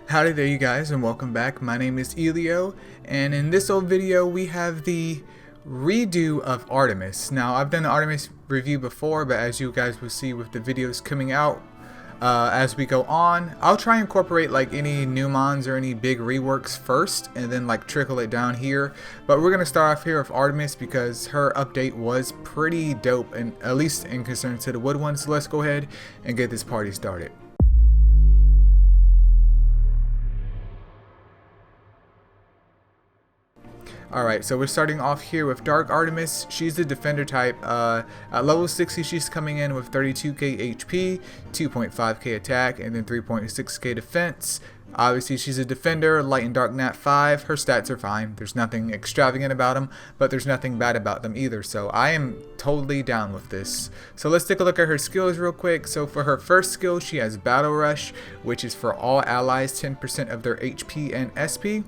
Howdy there you guys, and welcome back. My name is Eileo, and in this old video we have the redo of Artemis. Now I've done an Artemis review before, but as you guys will see with the videos coming out as we go on, I'll try and incorporate like any new mons or any big reworks first and then like trickle it down here. But we're gonna start off here with Artemis because her update was pretty dope, and at least in concern to the wood one. So let's go ahead and get this party started. Alright, so we're starting off here with Dark Artemis. She's the defender type. At level 60, she's coming in with 32k HP, 2.5k attack, and then 3.6k defense. Obviously, she's a defender, light and dark nat 5. Her stats are fine. There's nothing extravagant about them, but there's nothing bad about them either. So I am totally down with this. So let's take a look at her skills real quick. So for her first skill, she has Battle Rush, which is for all allies, 10% of their HP and SP.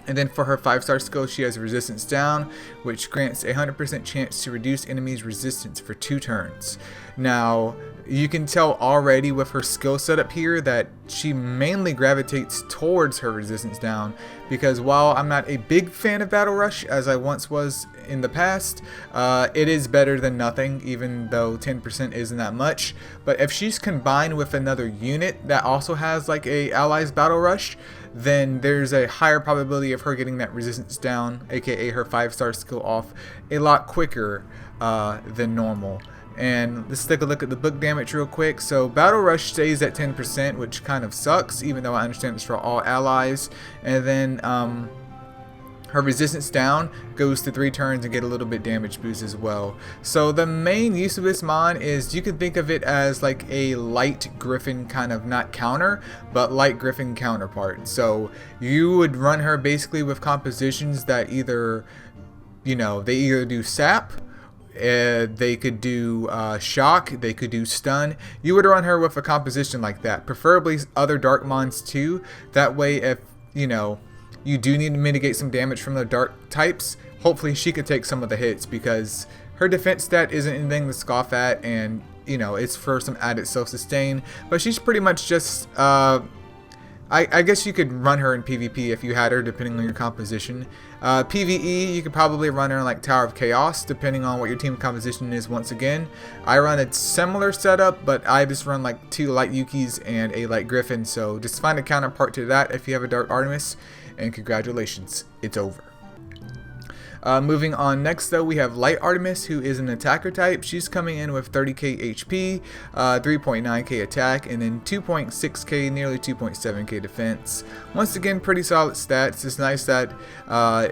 And then for her 5-star skill, she has Resistance Down, which grants a 100% chance to reduce enemies' resistance for 2 turns. Now, you can tell already with her skill setup here that she mainly gravitates towards her Resistance Down, because while I'm not a big fan of Battle Rush, as I once was in the past, it is better than nothing, even though 10% isn't that much. But if she's combined with another unit that also has like a allies Battle Rush, then there's a higher probability of her getting that Resistance Down, aka her 5-star skill, off a lot quicker than normal. And let's take a look at the book damage real quick. So Battle Rush stays at 10%, which kind of sucks, even though I understand it's for all allies. And then her Resistance Down goes to 3 turns and get a little bit damage boost as well. So the main use of this mon is, you can think of it as like a light Griffin kind of, not counter, but light Griffin counterpart. So you would run her basically with compositions that either, you know, they either do sap, they could do shock, they could do stun. You would run her with a composition like that, preferably other dark mons too. That way, if you know you do need to mitigate some damage from the dark types, hopefully she could take some of the hits, because her defense stat isn't anything to scoff at, and you know, it's for some added self-sustain. But she's pretty much just I guess you could run her in PvP if you had her, depending on your composition. PvE, you could probably run her in like Tower of Chaos, depending on what your team composition is. Once again, I run a similar setup, but I just run like 2 light Yukis and a light Griffin. So just find a counterpart to that if you have a Dark Artemis, and congratulations, it's over. Moving on, next though, we have Light Artemis, who is an attacker type. She's coming in with 30k HP, 3.9k attack, and then 2.6k, nearly 2.7k defense. Once again, pretty solid stats. It's nice that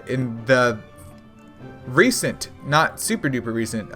in the recent, not super duper recent,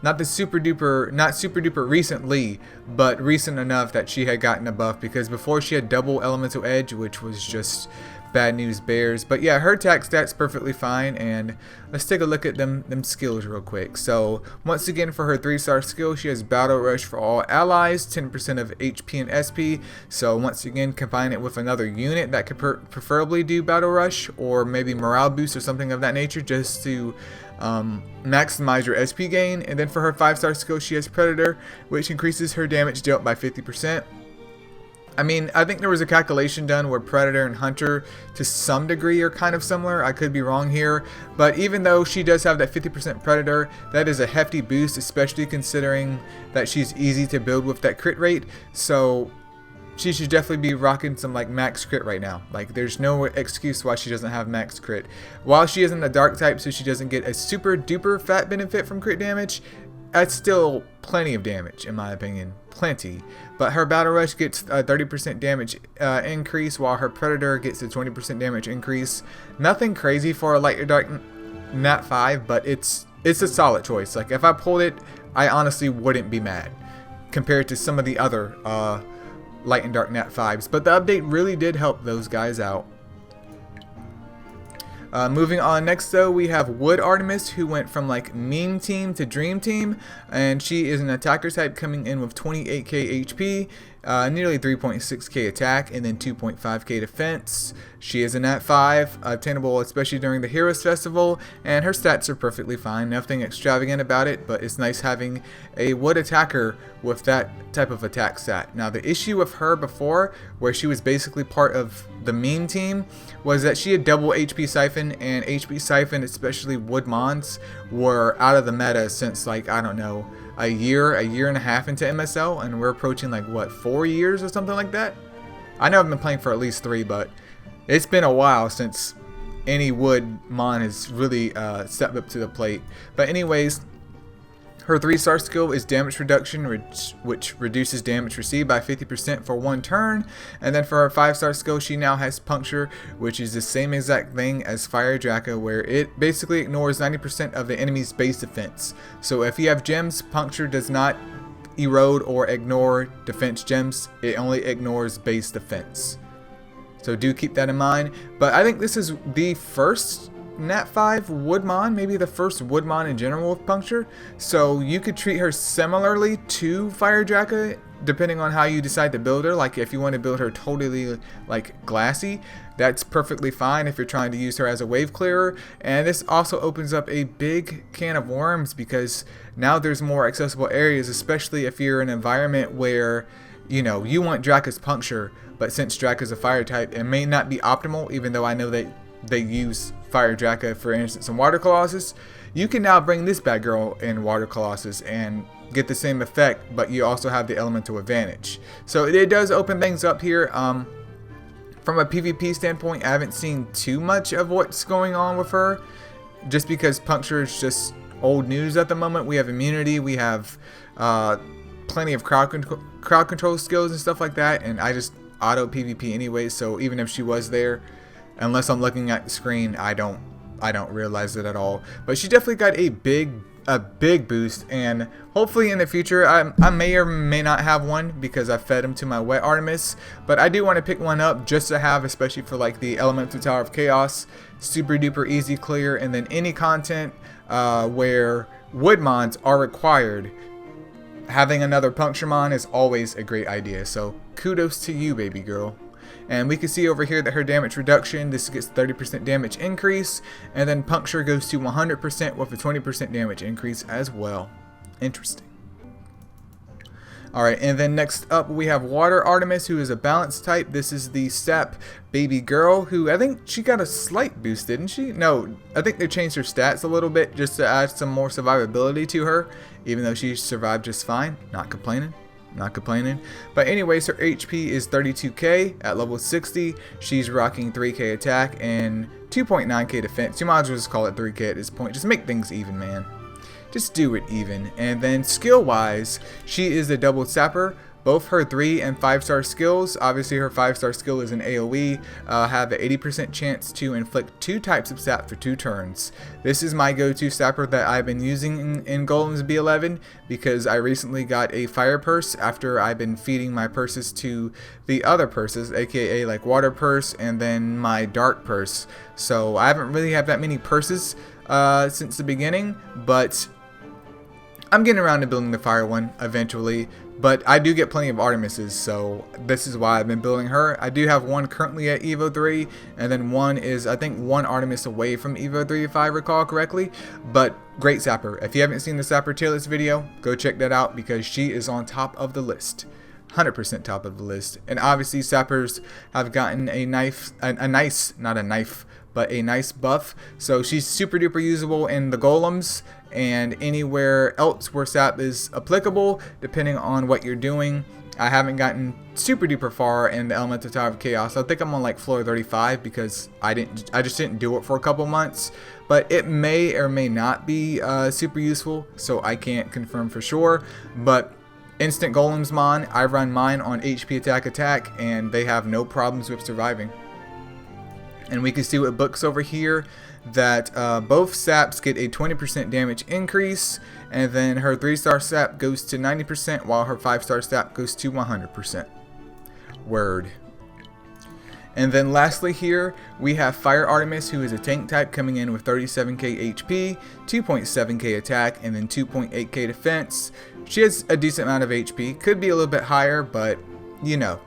not super duper recently, but recent enough that she had gotten a buff, because before she had double elemental edge, which was just bad news bears. But yeah, her attack stats perfectly fine. And let's take a look at them skills real quick. So once again, for her 3-star skill, she has Battle Rush for all allies, 10% of HP and SP. So once again, combine it with another unit that could preferably do Battle Rush, or maybe morale boost or something of that nature, just to maximize your SP gain. And then for her 5-star skill, she has Predator, which increases her damage dealt by 50%. I mean, I think there was a calculation done where Predator and Hunter to some degree are kind of similar. I could be wrong here, but even though she does have that 50% Predator, that is a hefty boost, especially considering that she's easy to build with that crit rate. So she should definitely be rocking some like max crit right now. Like, there's no excuse why she doesn't have max crit. While she isn't a dark type, so she doesn't get a super duper fat benefit from crit damage, that's still plenty of damage in my opinion, plenty. But her Battle Rush gets a 30% damage increase, while her Predator gets a 20% damage increase. Nothing crazy for a light or dark nat 5, but it's a solid choice. Like, if I pulled it, I honestly wouldn't be mad compared to some of the other light and dark nat 5s. But the update really did help those guys out. Moving on, next though, we have Wood Artemis, who went from like meme team to dream team, and she is an attacker type, coming in with 28k HP, nearly 3.6k attack, and then 2.5k defense. She is a nat 5, obtainable especially during the Heroes Festival, and her stats are perfectly fine. Nothing extravagant about it, but it's nice having a wood attacker with that type of attack stat. Now, the issue with her before, where she was basically part of the meme team, was that she had double HP Siphon, and HP Siphon, especially Wood Mons, were out of the meta since, like, I don't know, a year and a half into MSL, and we're approaching, like, what, 4 years or something like that? I know I've been playing for at least 3, but it's been a while since any Wood Mon has really stepped up to the plate. But anyways, her 3-star skill is damage reduction, which reduces damage received by 50% for 1 turn. And then for her 5-star skill, she now has puncture, which is the same exact thing as Fire Draco, where it basically ignores 90% of the enemy's base defense. So if you have gems, puncture does not erode or ignore defense gems, it only ignores base defense. So do keep that in mind. But I think this is the first Nat 5 Woodmon, maybe the first Woodmon in general with puncture. So you could treat her similarly to Fire Draco, depending on how you decide to build her. Like if you want to build her totally like glassy, that's perfectly fine if you're trying to use her as a wave clearer. And this also opens up a big can of worms, because now there's more accessible areas, especially if you're in an environment where, you know, you want Draca's puncture, but since Draca's a fire type, it may not be optimal, even though I know that they use Fire Draca, for instance, in Water Colossus. You can now bring this bad girl in Water Colossus and get the same effect, but you also have the elemental advantage. So it does open things up here. From a PvP standpoint, I haven't seen too much of what's going on with her, just because puncture is just old news at the moment. We have immunity, we have plenty of crowd control skills and stuff like that, and I just auto PvP anyway, so even if she was there, unless I'm looking at the screen, I don't realize it at all. But she definitely got a big boost, and hopefully in the future I may or may not have one, because I fed him to my wet Artemis, but I do want to pick one up just to have, especially for like the Elemental Tower of Chaos, super duper easy clear, and then any content where Woodmons are required. Having another Puncture Mon is always a great idea, so kudos to you, baby girl. And we can see over here that her damage reduction, this gets 30% damage increase, and then puncture goes to 100% with a 20% damage increase as well. Interesting. Alright, and then next up we have Water Artemis, who is a balance type. This is the sap baby girl, who I think she got a slight boost, didn't she? No, I think they changed her stats a little bit just to add some more survivability to her, even though she survived just fine. Not complaining. Not complaining. But anyways, her HP is 32k at level 60. She's rocking 3k attack and 2.9k defense. You might as well just call it 3k at this point. Just make things even, man. Just do it even. And then skill wise, she is a double sapper. Both her 3 and 5-star skills, obviously her 5-star skill is an AoE, have an 80% chance to inflict 2 types of sap for 2 turns. This is my go-to sapper that I've been using in Golem's B11, because I recently got a fire purse after I've been feeding my purses to the other purses, aka like water purse and then my dark purse. So I haven't really had that many purses since the beginning, but I'm getting around to building the fire one eventually. But I do get plenty of Artemises, so this is why I've been building her. I do have one currently at Evo 3, and then one is, I think, one Artemis away from Evo 3 if I recall correctly. But great sapper. If you haven't seen the sapper tier list video, go check that out, because she is on top of the list. 100% top of the list. And obviously sappers have gotten a nice buff. So she's super duper usable in the golems and anywhere else where sap is applicable, depending on what you're doing. I haven't gotten super duper far in the Elemental Tower of Chaos. I think I'm on like floor 35 because I just didn't do it for a couple months. But it may or may not be super useful, so I can't confirm for sure. But instant golems mon, I run mine on HP attack, and they have no problems with surviving. And we can see with books over here that both saps get a 20% damage increase, and then her 3-star sap goes to 90% while her 5-star sap goes to 100%. Word. And then lastly here we have Fire Artemis, who is a tank type, coming in with 37k HP, 2.7k attack, and then 2.8k defense. She has a decent amount of HP, could be a little bit higher, but you know,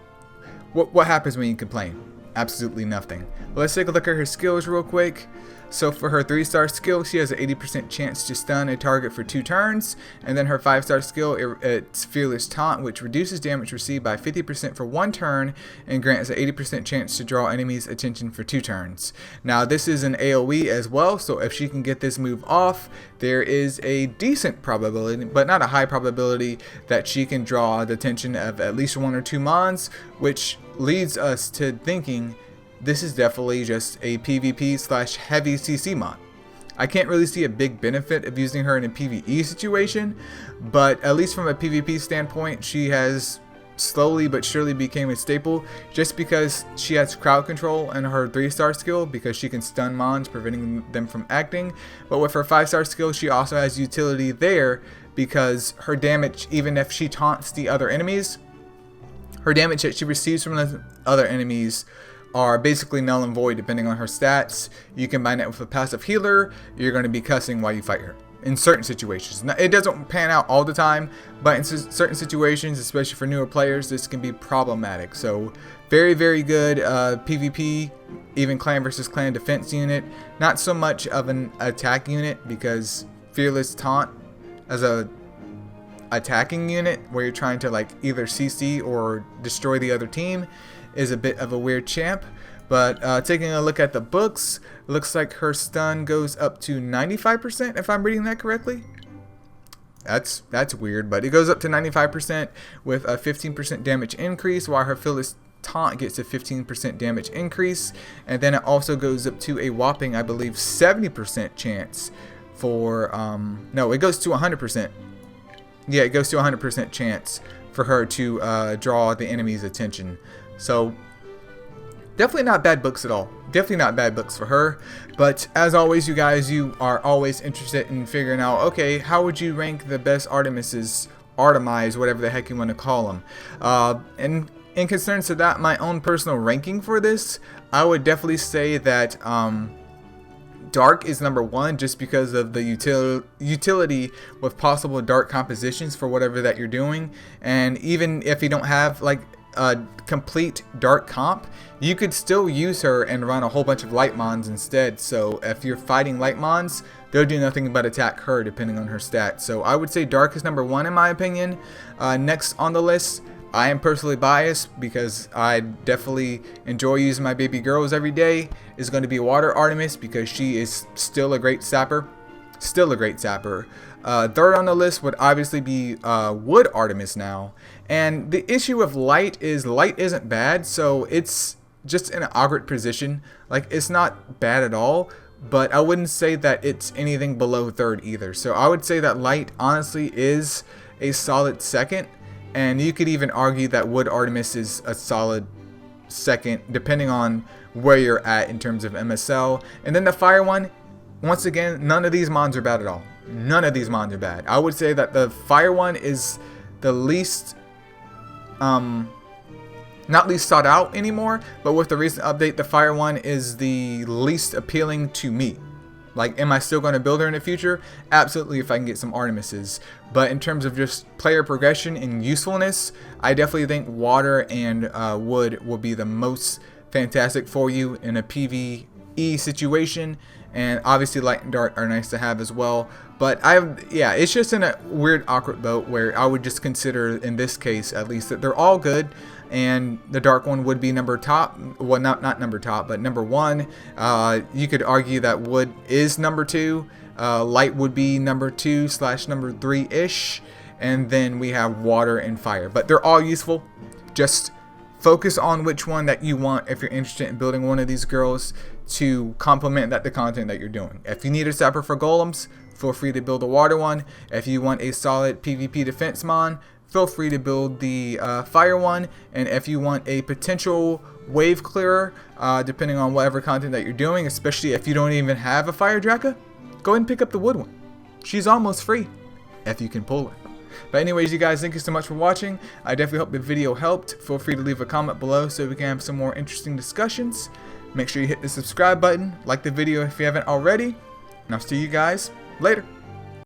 what happens when you complain? Absolutely nothing. Let's take a look at her skills real quick. So for her 3-star skill, she has an 80% chance to stun a target for 2 turns. And then her 5-star skill, it's Fearless Taunt, which reduces damage received by 50% for 1 turn and grants an 80% chance to draw enemies' attention for 2 turns. Now this is an AoE as well, so if she can get this move off, there is a decent probability, but not a high probability, that she can draw the attention of at least 1 or 2 mons, which leads us to thinking this is definitely just a PvP / heavy CC mod. I can't really see a big benefit of using her in a PvE situation, but at least from a PvP standpoint, she has slowly but surely became a staple just because she has crowd control in her 3-star skill because she can stun mons, preventing them from acting. But with her 5-star skill, she also has utility there because her damage, even if she taunts the other enemies, her damage that she receives from the other enemies are basically null and void depending on her stats. You combine it with a passive healer, you're going to be cussing while you fight her in certain situations. Now, it doesn't pan out all the time, but in certain situations, especially for newer players, this can be problematic. So very, very good PvP, even clan versus clan defense unit. Not so much of an attack unit because Fearless Taunt as a attacking unit where you're trying to like either CC or destroy the other team is a bit of a weird champ. But taking a look at the books, looks like her stun goes up to 95% if I'm reading that correctly. That's weird, but it goes up to 95% with a 15% damage increase, while her Fearless Taunt gets a 15% damage increase, and then it also goes up to a whopping, I believe, 70% chance for no, it goes to 100%. Yeah, it goes to 100% chance for her to draw the enemy's attention. So definitely not bad books at all. Definitely not bad books for her. But as always, you guys, you are always interested in figuring out, okay, how would you rank the best Artemises, Artemis, whatever the heck you want to call them. And in concerns to that, my own personal ranking for this, I would definitely say that Dark is number 1 just because of the utility with possible dark compositions for whatever that you're doing. And even if you don't have like a complete dark comp, you could still use her and run a whole bunch of light mons instead. So if you're fighting light mons, they'll do nothing but attack her depending on her stats. So I would say Dark is number 1 in my opinion. Next on the list, I am personally biased because I definitely enjoy using my baby girls every day, is going to be Water Artemis because she is still a great sapper. Third on the list would obviously be Wood Artemis now. And the issue with Light is Light isn't bad, so it's just in an awkward position. Like, it's not bad at all, but I wouldn't say that it's anything below 3rd either. So I would say that Light honestly is a solid 2nd. And you could even argue that Wood Artemis is a solid 2nd, depending on where you're at in terms of MSL. And then the Fire one, once again, none of these mons are bad at all. None of these mons are bad. I would say that the Fire one is the least, not least sought out anymore, but with the recent update, the Fire one is the least appealing to me. Like, am I still going to build her in the future? Absolutely, if I can get some Artemises. But in terms of just player progression and usefulness, I definitely think Water and Wood will be the most fantastic for you in a PvE situation. And obviously Light and Dark are nice to have as well. But yeah, it's just in a weird, awkward boat where I would just consider, in this case at least, that they're all good. And the Dark one would be number top. Well, not number top, but number 1. You could argue that Wood is number 2. Light would be number 2 / number 3-ish. And then we have Water and Fire. But they're all useful. Just focus on which one that you want if you're interested in building one of these girls to complement the content that you're doing. If you need a sapper for golems, feel free to build a Water one. If you want a solid PvP defense mon, feel free to build the Fire one. And if you want a potential wave clearer, depending on whatever content that you're doing, especially if you don't even have a Fire Draka, go ahead and pick up the Wood one. She's almost free if you can pull her. But anyways, you guys, thank you so much for watching. I definitely hope the video helped. Feel free to leave a comment below so we can have some more interesting discussions. Make sure you hit the subscribe button, like the video if you haven't already, and I'll see you guys later.